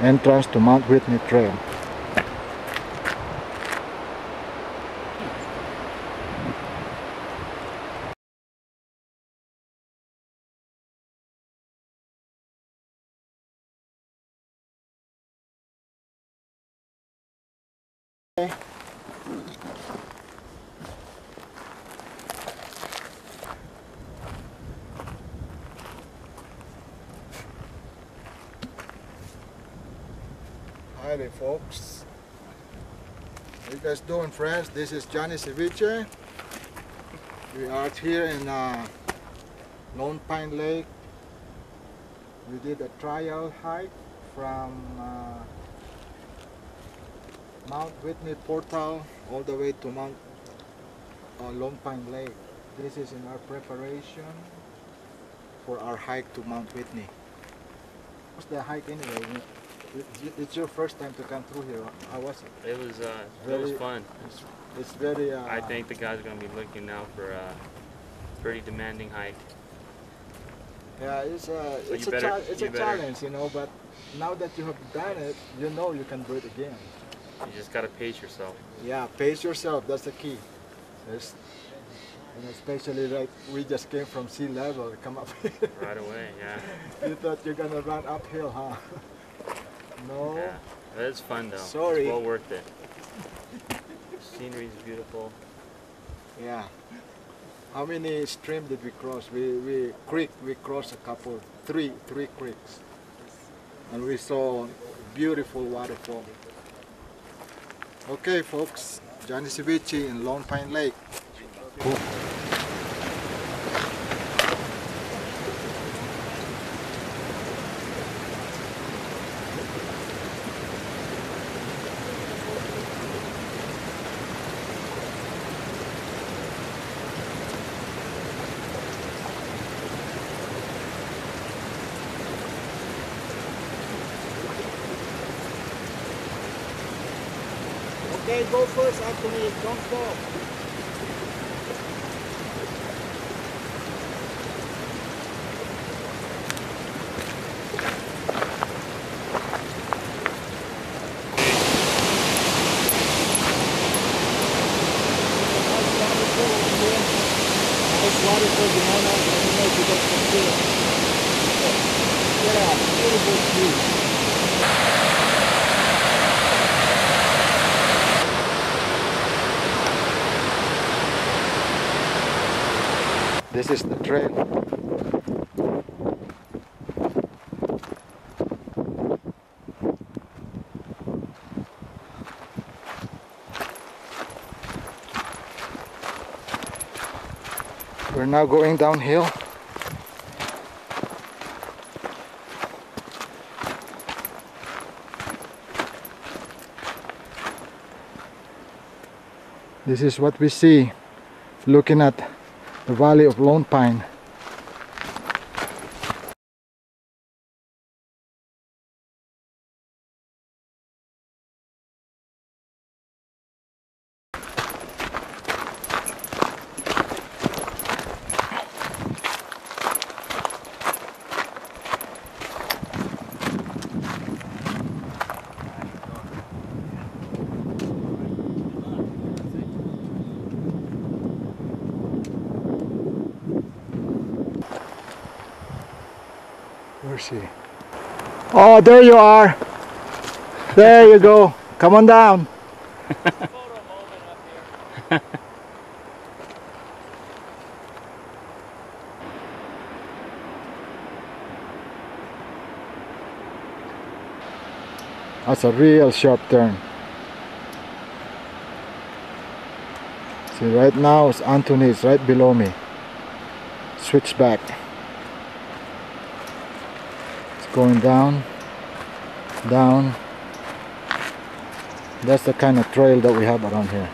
entrance to Mount Whitney Trail. Hi there folks, how you guys doing friends? This is Johnny Ceviche. We are here in Lone Pine Lake. We did a trial hike from Mount Whitney portal all the way to Mount Lone Pine Lake. This is in our preparation for our hike to Mount Whitney. What's the hike anyway? It's your first time to come through here. How was it? It was fun. It's very. I think the guys are going to be looking now for a pretty demanding hike. Yeah, it's a challenge, you know. But now that you have done it, you know you can do it again. You just got to pace yourself. Yeah, pace yourself. That's the key. And especially like we just came from sea level, come up here. Right away, yeah. You thought you're gonna run uphill, huh? No. Yeah, it's fun though. Sorry. It's well worth it. Scenery is beautiful. Yeah. How many streams did we cross? We crossed a couple, three creeks, and we saw beautiful waterfall. Okay, folks, Johnny Ceviche in Lone Pine Lake. Cool. Okay, go first, Anthony. Don't fall. Nice waterfall behind us. I don't know if you guys can see it. Yeah, beautiful view. This is the trail. We're now going downhill. This is what we see looking at the valley of Lone Pine. Where's she? Oh, there you are. There you go. Come on down. That's a real sharp turn. See, right now it's Anthony is right below me. Switch back. Going down, down. That's the kind of trail that we have around here.